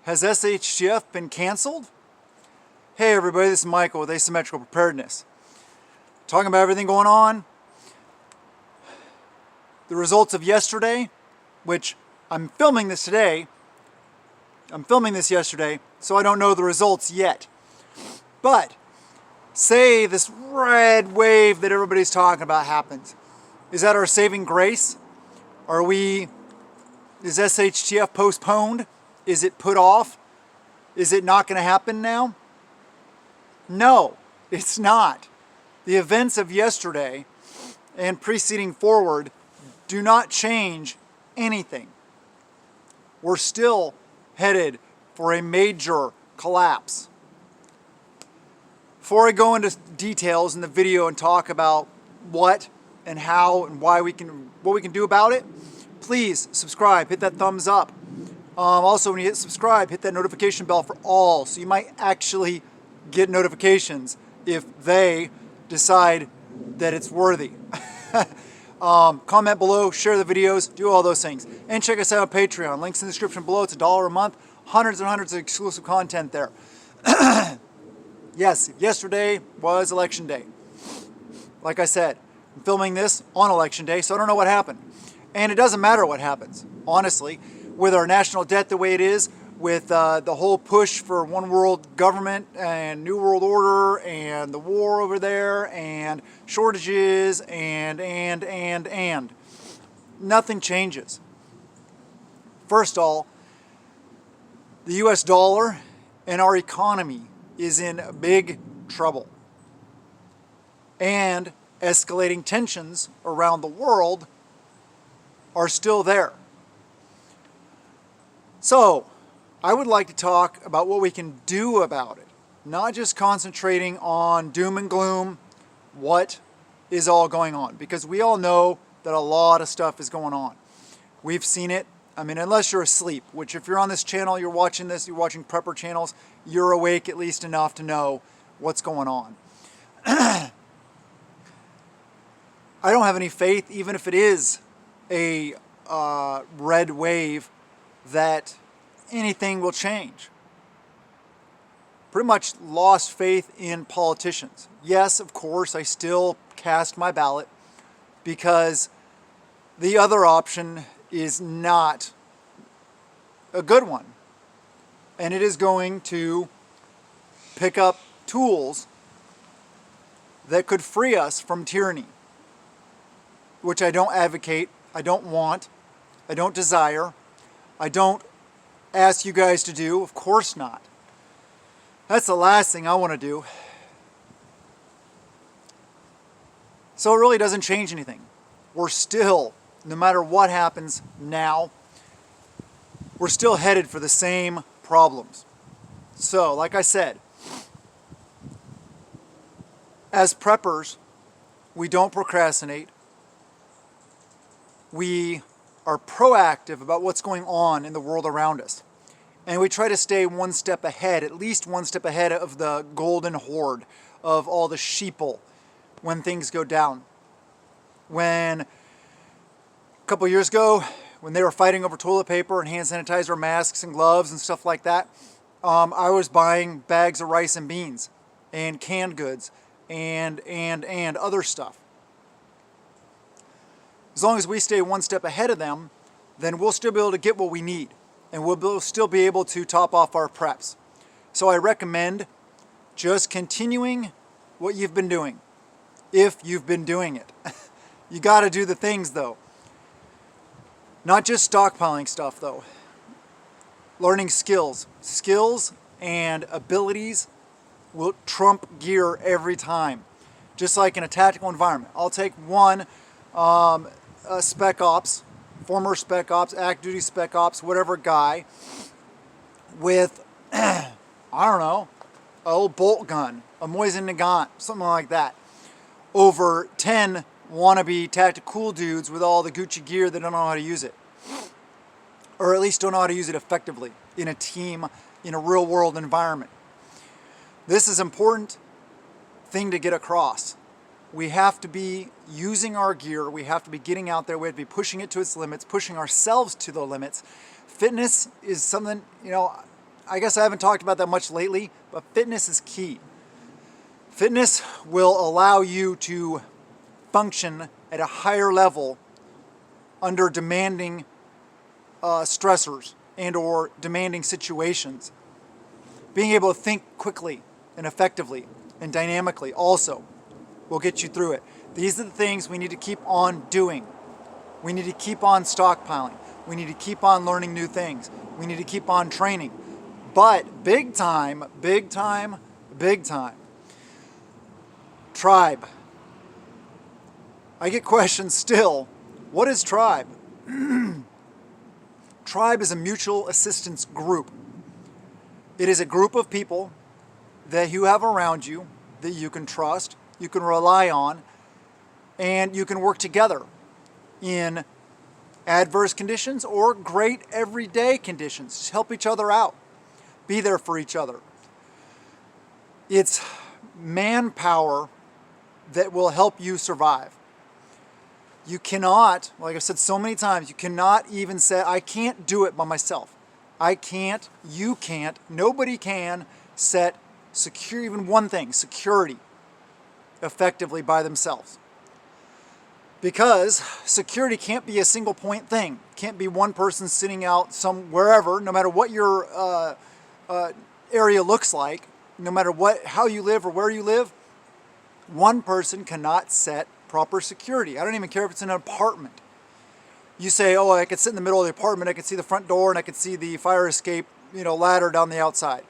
Has SHTF been canceled? Hey everybody, this is Michael with Asymmetrical Preparedness. Talking about everything going on. The results of yesterday, which I'm filming this today. I'm filming this yesterday, so I don't know the results yet. But say this red wave that everybody's talking about happens. Is that our saving grace? Is SHTF postponed? Is it put off? Is it not going to happen now? No, it's not. The events of yesterday and preceding forward do not change anything. We're still headed for a major collapse. Before I go into details in the video and talk about what and how and what we can do about it, please subscribe, hit that thumbs up. Also, when you hit subscribe, hit that notification bell for all, so you might actually get notifications if they decide that it's worthy. Comment below, share the videos, do all those things. And check us out on Patreon. Links in the description below. It's $1 a month. Hundreds and hundreds of exclusive content there. Yes, yesterday was election day. Like I said, I'm filming this on election day, so I don't know what happened. And it doesn't matter what happens, honestly. With our national debt the way it is, with the whole push for one world government and new world order and the war over there and shortages and nothing changes. First of all, the US dollar and our economy is in big trouble. And escalating tensions around the world are still there. So, I would like to talk about what we can do about it, not just concentrating on doom and gloom, what is all going on, because we all know that a lot of stuff is going on. We've seen it. I mean, unless you're asleep, which if you're on this channel, you're watching this, you're watching prepper channels, you're awake at least enough to know what's going on. I don't have any faith, even if it is a red wave, that anything will change. Pretty much lost faith in politicians. Yes, of course, I still cast my ballot because the other option is not a good one. And it is going to pick up tools that could free us from tyranny, which I don't advocate, I don't want, I don't desire, I don't ask you guys to do, of course not. That's the last thing I want to do. So it really doesn't change anything. We're still, no matter what happens now, we're still headed for the same problems. So, like I said, as preppers, we don't procrastinate. We are proactive about what's going on in the world around us. And we try to stay one step ahead, at least one step ahead of the golden horde of all the sheeple when things go down. When a couple years ago, when they were fighting over toilet paper and hand sanitizer, masks and gloves and stuff like that, I was buying bags of rice and beans and canned goods and other stuff. As long as we stay one step ahead of them, then we'll still be able to get what we need. And we'll still be able to top off our preps. So I recommend just continuing what you've been doing, if you've been doing it. You got to do the things, though. Not just stockpiling stuff, though. Learning skills. Skills and abilities will trump gear every time. Just like in a tactical environment. I'll take one Spec Ops, former Spec Ops, active duty Spec Ops, whatever guy, with, I don't know, an old bolt gun, a Mosin Nagant, something like that, over 10 wannabe tactical cool dudes with all the Gucci gear that don't know how to use it. Or at least don't know how to use it effectively in a team, in a real world environment. This is an important thing to get across. We have to be using our gear, we have to be getting out there, we have to be pushing it to its limits, pushing ourselves to the limits. Fitness is something, you know, I guess I haven't talked about that much lately, but fitness is key. Fitness will allow you to function at a higher level under demanding stressors and or demanding situations. Being able to think quickly and effectively and dynamically also will get you through it. These are the things we need to keep on doing. We need to keep on stockpiling. We need to keep on learning new things. We need to keep on training. But big time, big time, big time. Tribe. I get questions still. What is tribe? Tribe is a mutual assistance group. It is a group of people that you have around you that you can trust, you can rely on, and you can work together in adverse conditions or great everyday conditions. Just help each other out. Be there for each other. It's manpower that will help you survive. You cannot, like I've said so many times, you cannot even say, I can't do it by myself. I can't, you can't, nobody can set secure, even one thing, security, effectively by themselves. Because security can't be a single point thing. Can't be one person sitting out wherever, no matter what your area looks like, no matter how you live or where you live, one person cannot set proper security. I don't even care if it's in an apartment. You say, oh, I could sit in the middle of the apartment, I could see the front door, and I could see the fire escape, ladder down the outside.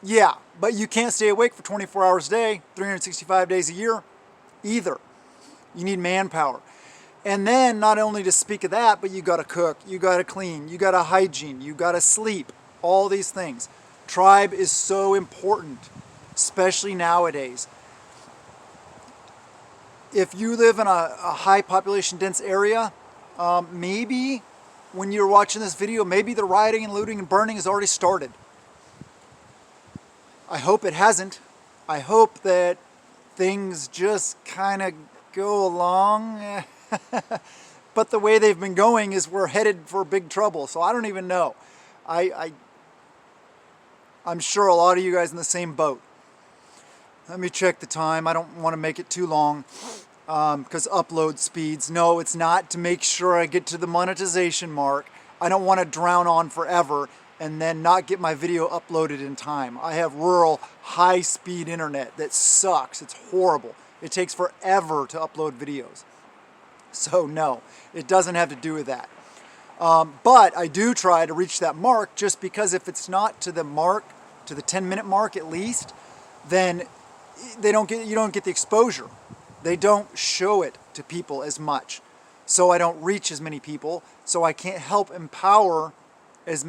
Yeah, but you can't stay awake for 24 hours a day, 365 days a year, either. You need manpower. And then not only to speak of that, but you got to cook, you got to clean, you got to hygiene, you got to sleep, all these things. Tribe is so important, especially nowadays. If you live in a high population dense area, maybe when you're watching this video, maybe the rioting and looting and burning has already started. I hope it hasn't. I hope that things just kind of go along. But the way they've been going is we're headed for big trouble. So I don't even know. I'm sure a lot of you guys in the same boat. Let me check the time. I don't want to make it too long because upload speeds. No, it's not to make sure I get to the monetization mark. I don't want to drown on forever and then not get my video uploaded in time. I have rural high-speed internet that sucks. It's horrible. It takes forever to upload videos. So no, it doesn't have to do with that. But I do try to reach that mark, just because if it's not to the mark, to the 10-minute mark at least, then you don't get the exposure. They don't show it to people as much. So I don't reach as many people, so I can't help empower as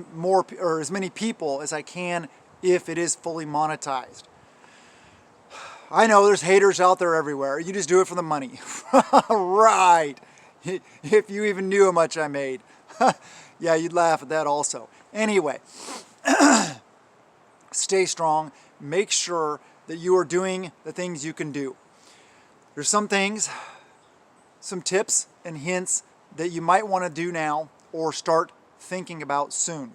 many people as I can if it is fully monetized. I know there's haters out there everywhere. You just do it for the money. Right. If you even knew how much I made. Yeah, you'd laugh at that also. Anyway, stay strong. Make sure that you are doing the things you can do. There's some things, some tips and hints that you might want to do now or start thinking about soon.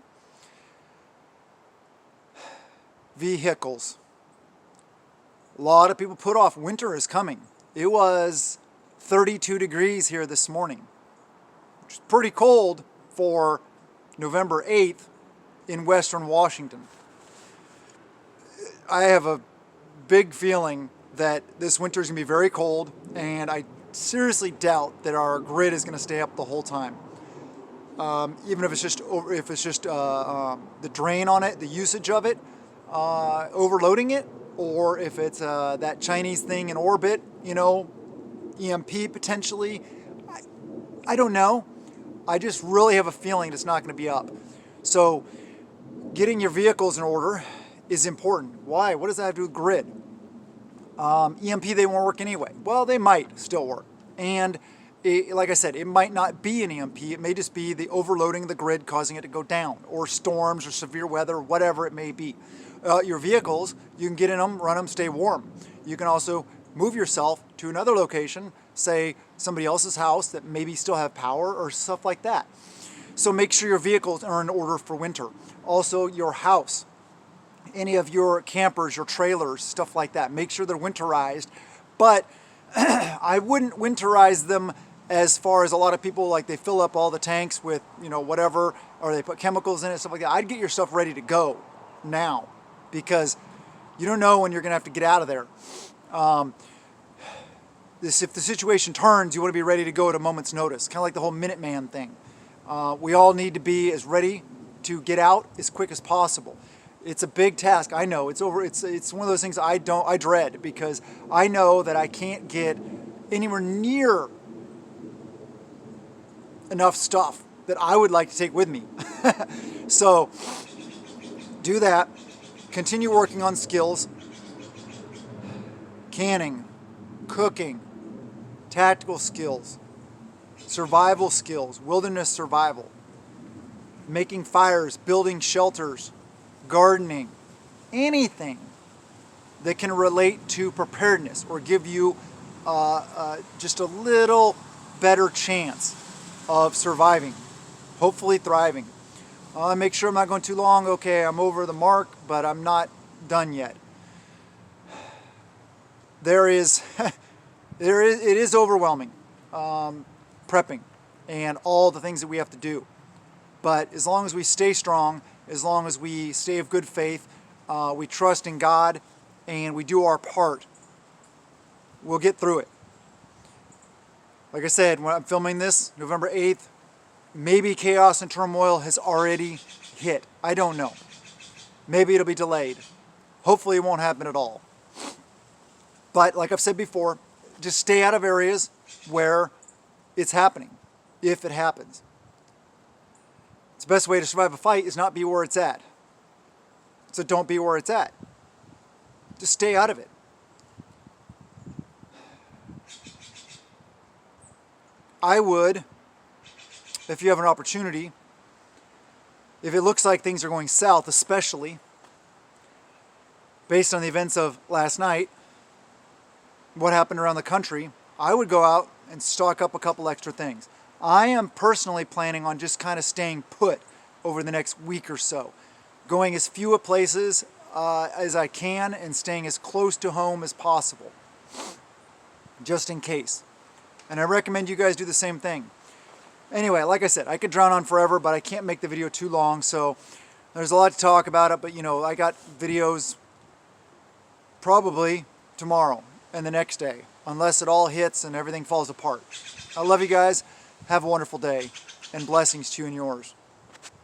Vehicles. A lot of people put off winter is coming. It was 32 degrees here this morning, which is pretty cold for November 8th in Western Washington. I have a big feeling that this winter is going to be very cold, and I seriously doubt that our grid is going to stay up the whole time. Even if it's just the drain on it, the usage of it, overloading it, or if it's that Chinese thing in orbit, EMP potentially. I don't know. I just really have a feeling it's not going to be up. So getting your vehicles in order is important. Why? What does that have to do with grid? EMP, they won't work anyway. Well, they might still work. And like I said, it might not be an EMP. It may just be the overloading of the grid causing it to go down, or storms or severe weather, whatever it may be. Your vehicles, you can get in them, run them, stay warm. You can also move yourself to another location, say somebody else's house that maybe still have power or stuff like that. So make sure your vehicles are in order for winter. Also your house, any of your campers, your trailers, stuff like that. Make sure they're winterized. But I wouldn't winterize them as far as a lot of people, like they fill up all the tanks with, whatever, or they put chemicals in it, stuff like that. I'd get your stuff ready to go now, because you don't know when you're going to have to get out of there. If the situation turns, you want to be ready to go at a moment's notice, kind of like the whole Minuteman thing. We all need to be as ready to get out as quick as possible. It's a big task. I know it's one of those things I dread, because I know that I can't get anywhere near enough stuff that I would like to take with me. So do that. Continue working on skills. Canning, cooking, tactical skills, survival skills, wilderness survival, making fires, building shelters, gardening, anything that can relate to preparedness or give you just a little better chance of surviving, hopefully thriving. Make sure I'm not going too long. Okay, I'm over the mark, but I'm not done yet. It is overwhelming, prepping and all the things that we have to do. But as long as we stay strong, as long as we stay of good faith, we trust in God, and we do our part, we'll get through it. Like I said, when I'm filming this, November 8th, maybe chaos and turmoil has already hit. I don't know. Maybe it'll be delayed. Hopefully it won't happen at all. But like I've said before, just stay out of areas where it's happening, if it happens. It's the best way to survive a fight is not be where it's at. So don't be where it's at. Just stay out of it. I would, if you have an opportunity, if it looks like things are going south, especially based on the events of last night, what happened around the country, I would go out and stock up a couple extra things. I am personally planning on just kind of staying put over the next week or so, going as few places as I can and staying as close to home as possible, just in case. And I recommend you guys do the same thing. Anyway, like I said, I could drown on forever, but I can't make the video too long, so there's a lot to talk about it, but I got videos probably tomorrow and the next day, unless it all hits and everything falls apart. I love you guys. Have a wonderful day, and blessings to you and yours.